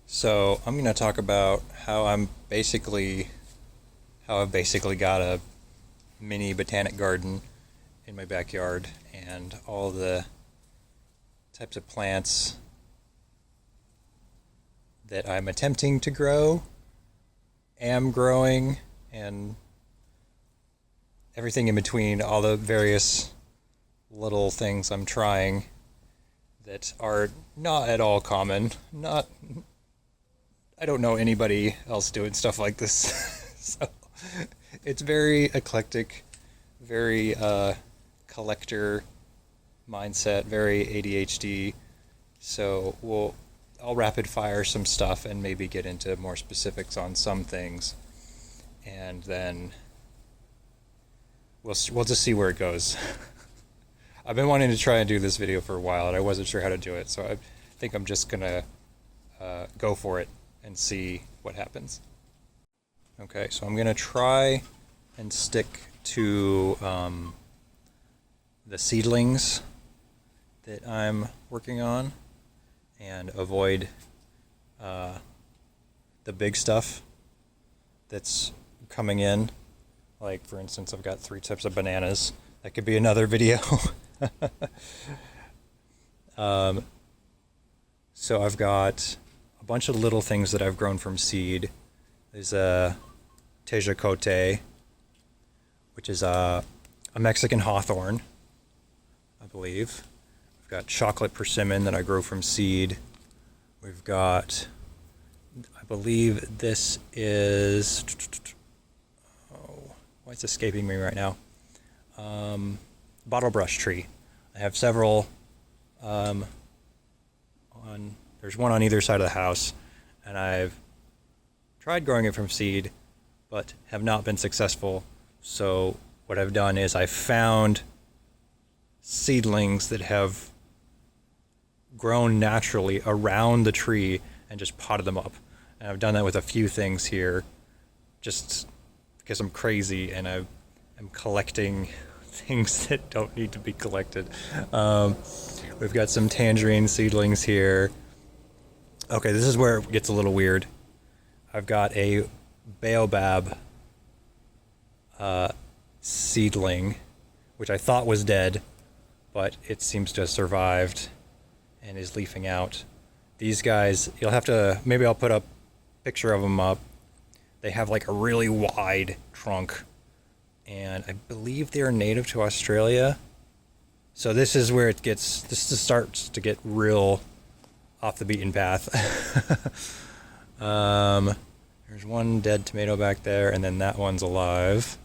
So I'm going to talk about how I've basically got a mini botanic garden in my backyard, and all the types of plants that I'm attempting to grow, am growing, and everything in between, all the various little things I'm trying that are not at all common. Not I don't know anybody else doing stuff like this. So it's very eclectic, very collector mindset, very ADHD. So I'll rapid fire some stuff and maybe get into more specifics on some things, and then we'll just see where it goes. I've been wanting to try and do this video for a while, and I wasn't sure how to do it, so I think I'm just gonna go for it and see what happens. Okay, so I'm gonna try and stick to the seedlings that I'm working on and avoid the big stuff that's coming in. Like, for instance, I've got 3 types of bananas. That could be another video. So I've got a bunch of little things that I've grown from seed. There's a tejocote, which is a Mexican hawthorn, I believe. We've got chocolate persimmon that I grow from seed. We've got, I believe this is, oh, why is it escaping me right now? Bottle brush tree. I have several there's one on either side of the house, and I've tried growing it from seed but have not been successful. So what I've done is I've found seedlings that have grown naturally around the tree and just potted them up. And I've done that with a few things here just because I'm crazy and I'm collecting things that don't need to be collected. We've got some tangerine seedlings here. Okay, this is where it gets a little weird. I've got a baobab seedling, which I thought was dead, but it seems to have survived and is leafing out. These guys, you'll have to, maybe I'll put a picture of them up. They have like a really wide trunk, and I believe they're native to Australia. So this is where this starts to get real off the beaten path. There's one dead tomato back there, and then that one's alive.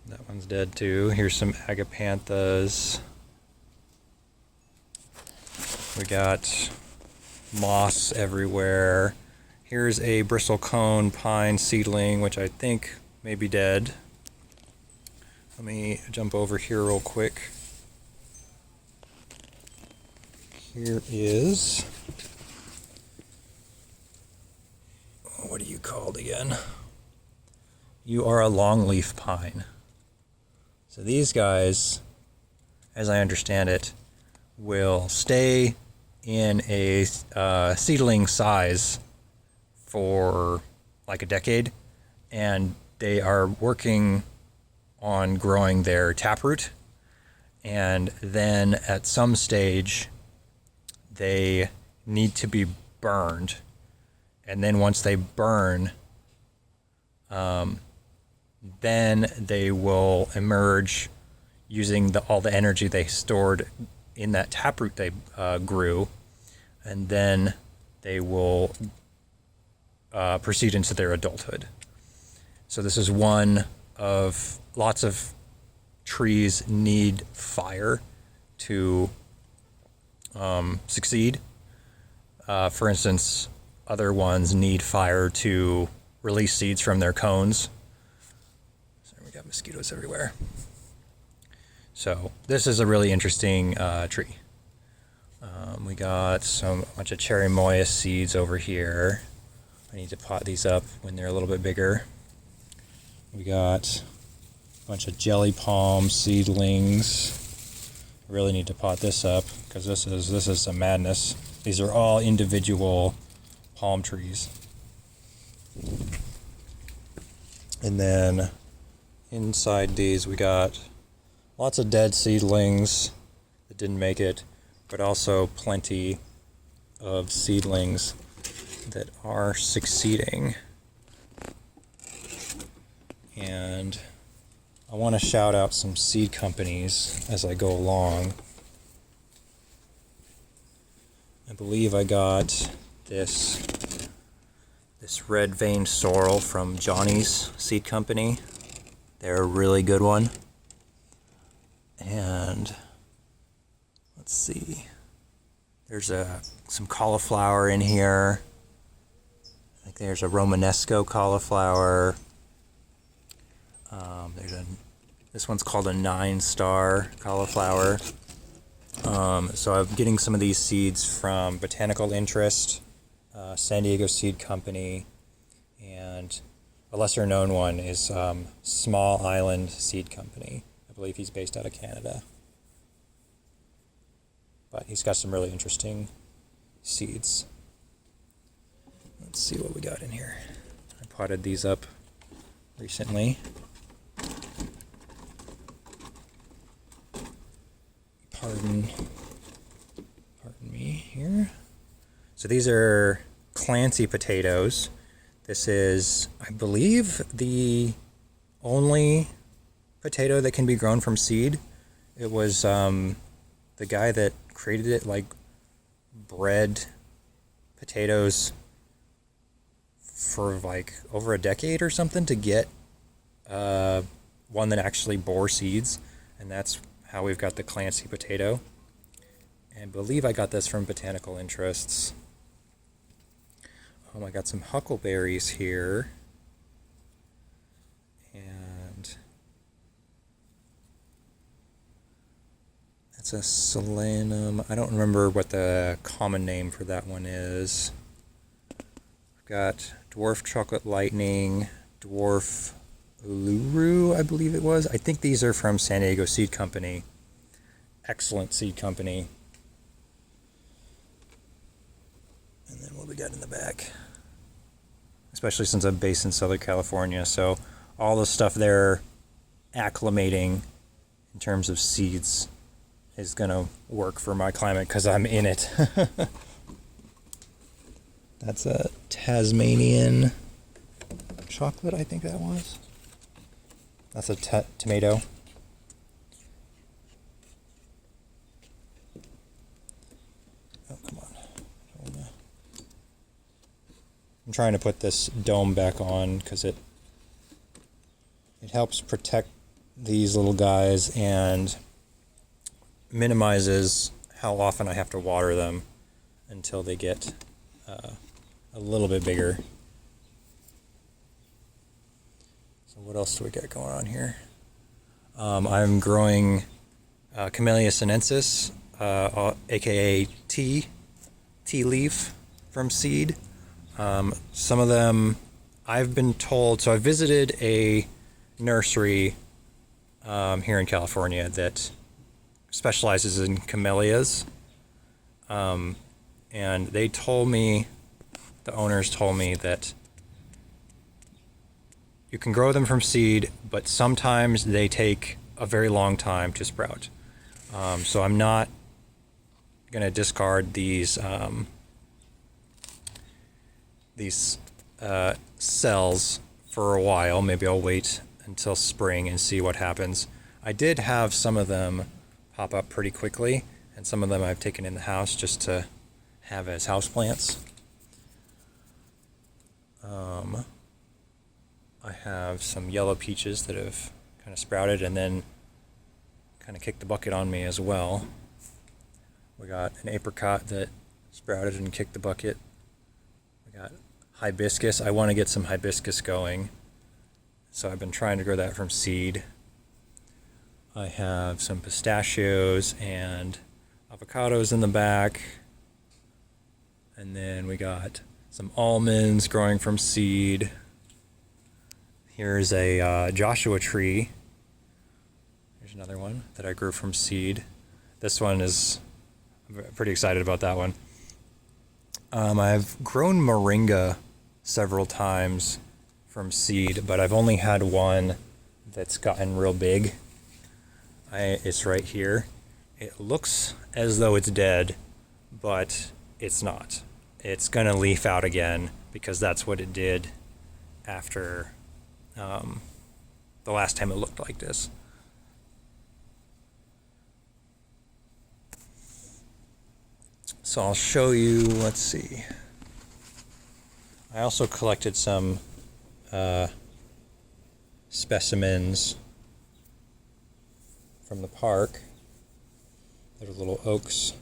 That one's dead too. Here's some agapanthus. We got moss everywhere. Here's a bristlecone pine seedling, which I think may be dead. Let me jump over here real quick. Here is, what are you called again? You are a longleaf pine. So these guys, as I understand it, will stay in a seedling size for like a decade, and they are working on growing their taproot, and then at some stage they need to be burned, and then once they burn, then they will emerge using all the energy they stored in that taproot they grew, and then they will proceed into their adulthood. So this is one of lots of trees need fire to succeed. For instance, other ones need fire to release seeds from their cones. So we got mosquitoes everywhere. So this is a really interesting tree. We got a bunch of cherry moyas seeds over here. I need to pot these up when they're a little bit bigger. We got a bunch of jelly palm seedlings. I really need to pot this up because this is some madness. These are all individual palm trees. And then inside these we got lots of dead seedlings that didn't make it, but also plenty of seedlings that are succeeding. And I want to shout out some seed companies as I go along. I believe I got this red veined sorrel from Johnny's Seed Company. They're a really good one. And let's see. There's some cauliflower in here. I think there's a Romanesco cauliflower. This one's called a 9-star cauliflower. So I'm getting some of these seeds from Botanical Interest, San Diego Seed Company, and a lesser known one is Small Island Seed Company. I believe he's based out of Canada. But he's got some really interesting seeds. Let's see what we got in here. I potted these up recently. Pardon me here. So these are Clancy potatoes. This is, I believe, the only potato that can be grown from seed. It was the guy that created it, bred potatoes for over a decade or something to get one that actually bore seeds, and that's how we've got the Clancy potato. And I believe I got this from Botanical Interests. I got some huckleberries here. And that's a solanum. I don't remember what the common name for that one is. We've got dwarf chocolate lightning, dwarf Uluru, I believe it was. I think these are from San Diego Seed Company. Excellent seed company. And then what we got in the back? Especially since I'm based in Southern California, so all the stuff they're acclimating in terms of seeds is going to work for my climate because I'm in it. That's a Tasmanian chocolate, I think that was. That's a tomato. Oh, come on. I'm trying to put this dome back on because it helps protect these little guys and minimizes how often I have to water them until they get a little bit bigger. So what else do we got going on here? I'm growing Camellia sinensis, aka tea leaf from seed. Some of them I've been told, so I visited a nursery here in California that specializes in camellias, and they told me, the owners told me that you can grow them from seed, but sometimes they take a very long time to sprout. So I'm not going to discard these cells for a while. Maybe I'll wait until spring and see what happens. I did have some of them pop up pretty quickly, and some of them I've taken in the house just to have as houseplants. I have some yellow peaches that have kind of sprouted and then kind of kicked the bucket on me as well. We got an apricot that sprouted and kicked the bucket. We got hibiscus. I want to get some hibiscus going, so I've been trying to grow that from seed. I have some pistachios and avocados in the back, and then we got some almonds growing from seed. Here's a Joshua tree. Here's another one that I grew from seed. This one is, I'm pretty excited about that one. I've grown moringa several times from seed, but I've only had one that's gotten real big. It's right here. It looks as though it's dead, but it's not. It's gonna leaf out again because that's what it did after the last time it looked like this. So I'll show you, let's see. I also collected some specimens from the park. They're little oaks.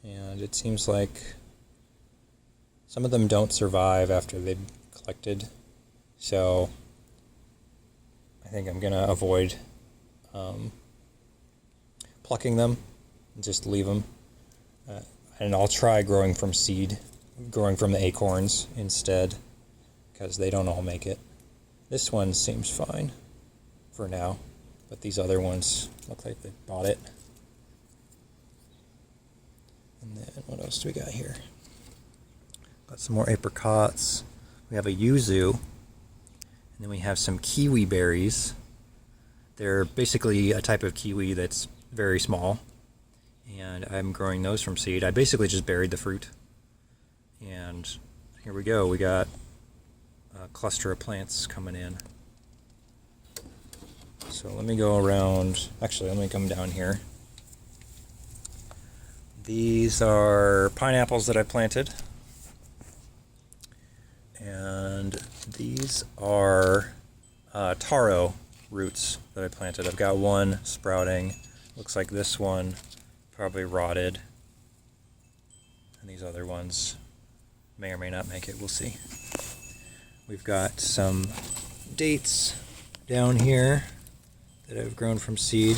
And it seems like some of them don't survive after they've collected. So I think I'm gonna avoid plucking them and just leave them. And I'll try growing from seed, growing from the acorns instead, because they don't all make it. This one seems fine for now, but these other ones look like they bought it. And then what else do we got here? Got some more apricots. We have a yuzu, and then we have some kiwi berries. They're basically a type of kiwi that's very small, and I'm growing those from seed. I basically just buried the fruit, and here we go. We got a cluster of plants coming in. So let me go around. Actually, let me come down here. These are pineapples that I planted, and these are taro roots that I planted. I've got one sprouting. Looks like this one probably rotted, and these other ones may or may not make it. We'll see. We've got some dates down here that I've grown from seed.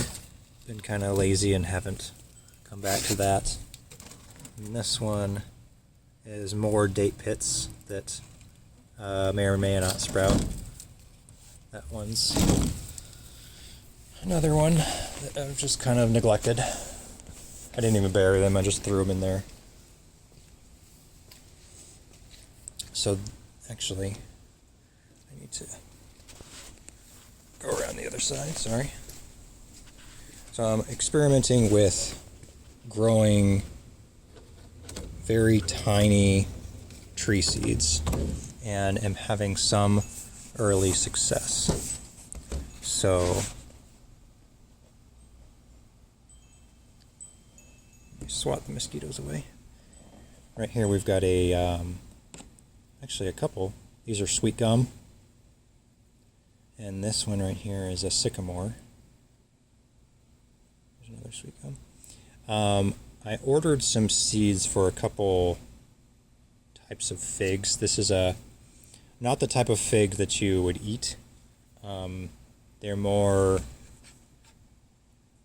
Been kind of lazy and haven't come back to that. And this one is more date pits that may or may not sprout. That one's another one that I've just kind of neglected. I didn't even bury them, I just threw them in there. So actually, I need to go around the other side, sorry. So I'm experimenting with growing very tiny tree seeds and am having some early success. So swat the mosquitoes away. Right here we've got actually a couple. These are sweet gum, and this one right here is a sycamore. There's another sweet gum. I ordered some seeds for a couple types of figs. This is not the type of fig that you would eat. They're more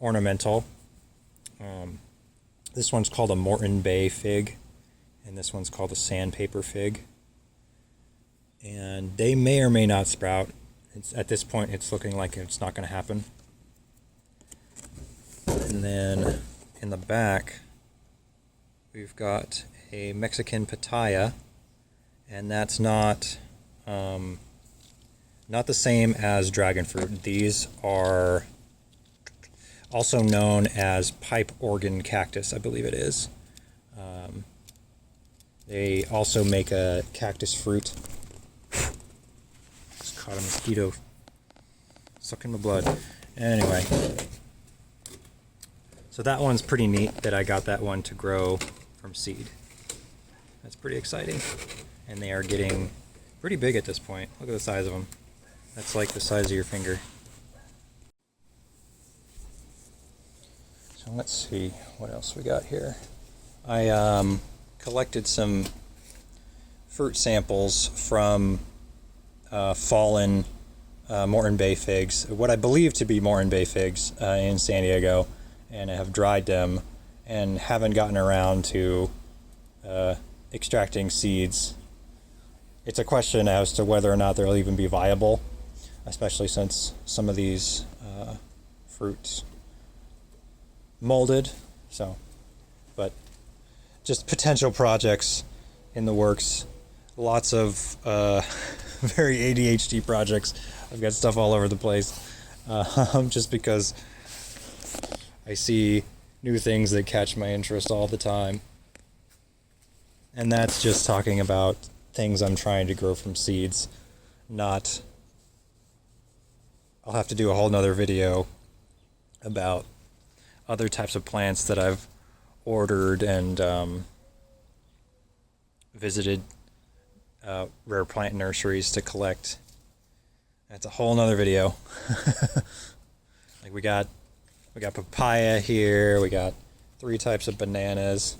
ornamental. This one's called a Moreton Bay fig, and this one's called a sandpaper fig. And they may or may not sprout. At this point, it's looking like it's not going to happen. And then in the back, we've got a Mexican pitaya, and that's not the same as dragon fruit. These are also known as pipe organ cactus, I believe it is. They also make a cactus fruit. Just caught a mosquito sucking my blood. Anyway, so that one's pretty neat that I got that one to grow from seed. That's pretty exciting. And they are getting pretty big at this point. Look at the size of them. That's like the size of your finger. So let's see what else we got here. I collected some fruit samples from fallen Moreton Bay figs, what I believe to be Moreton Bay figs in San Diego, and I have dried them and haven't gotten around to extracting seeds. It's a question as to whether or not they'll even be viable, especially since some of these fruits molded. So, but just potential projects in the works. Lots of very ADHD projects. I've got stuff all over the place, just because I see new things that catch my interest all the time. And that's just talking about things I'm trying to grow from seeds, not... I'll have to do a whole nother video about other types of plants that I've ordered and visited rare plant nurseries to collect. That's a whole nother video. Like we got papaya here, we got 3 types of bananas.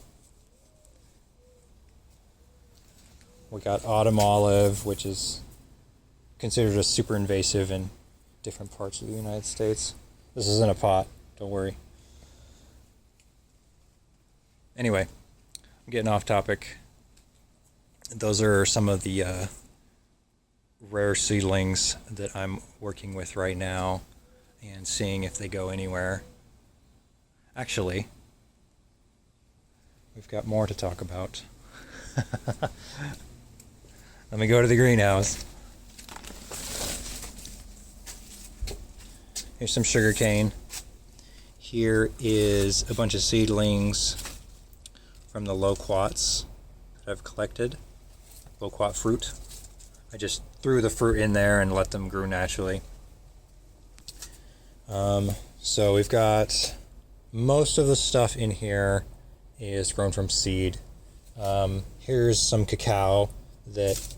We got autumn olive, which is considered a super invasive in different parts of the United States. This is in a pot, don't worry. Anyway, I'm getting off topic. Those are some of the rare seedlings that I'm working with right now and seeing if they go anywhere. Actually, we've got more to talk about. Let me go to the greenhouse. Here's some sugar cane. Here is a bunch of seedlings from the loquats that I've collected. Loquat fruit. I just threw the fruit in there and let them grow naturally. So we've got most of the stuff in here is grown from seed. Here's some cacao that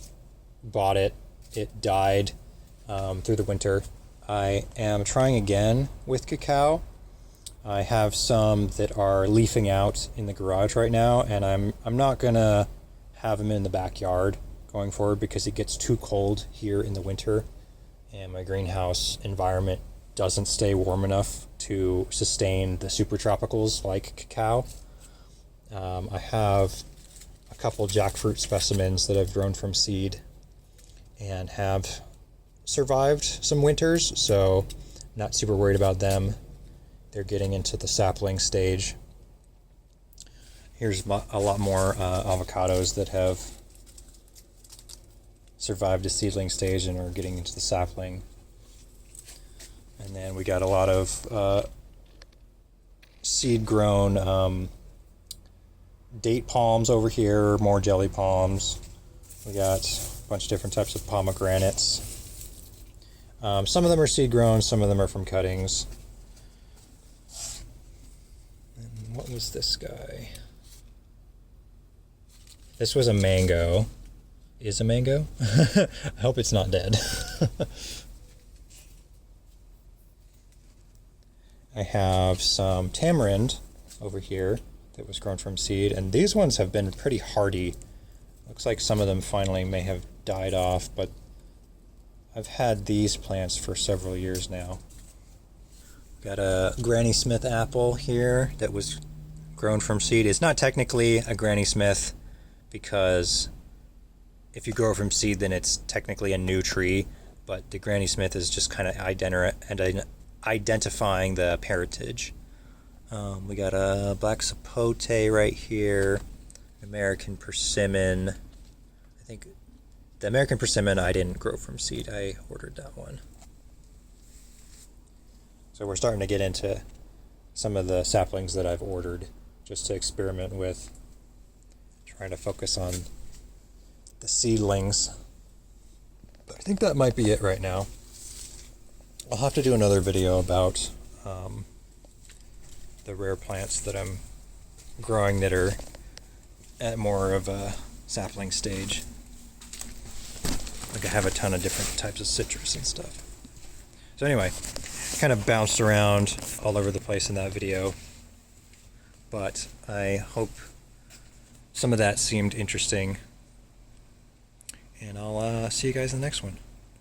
bought it. It died through the winter. I am trying again with cacao. I have some that are leafing out in the garage right now, and I'm not gonna have them in the backyard going forward because it gets too cold here in the winter, and my greenhouse environment doesn't stay warm enough to sustain the super tropicals like cacao. I have a couple jackfruit specimens that I've grown from seed and have survived some winters, so not super worried about them. They're getting into the sapling stage. Here's a lot more avocados that have survived a seedling stage and are getting into the sapling. And then we got a lot of seed-grown date palms over here, more jelly palms. We got a bunch of different types of pomegranates. Some of them are seed-grown, some of them are from cuttings. And what was this guy? This was a mango. Is a mango? I hope it's not dead. I have some tamarind over here that was grown from seed, and these ones have been pretty hardy. Looks like some of them finally may have died off, but I've had these plants for several years now. Got a Granny Smith apple here that was grown from seed. It's not technically a Granny Smith because if you grow from seed, then it's technically a new tree, but the Granny Smith is just kind of identifying the parentage. We got a black sapote right here, American persimmon. I think the American persimmon I didn't grow from seed, I ordered that one. So we're starting to get into some of the saplings that I've ordered just to experiment with, trying to focus on the seedlings. But I think that might be it right now. I'll have to do another video about the rare plants that I'm growing that are at more of a sapling stage. Like I have a ton of different types of citrus and stuff. So anyway, kind of bounced around all over the place in that video, but I hope some of that seemed interesting, and I'll see you guys in the next one.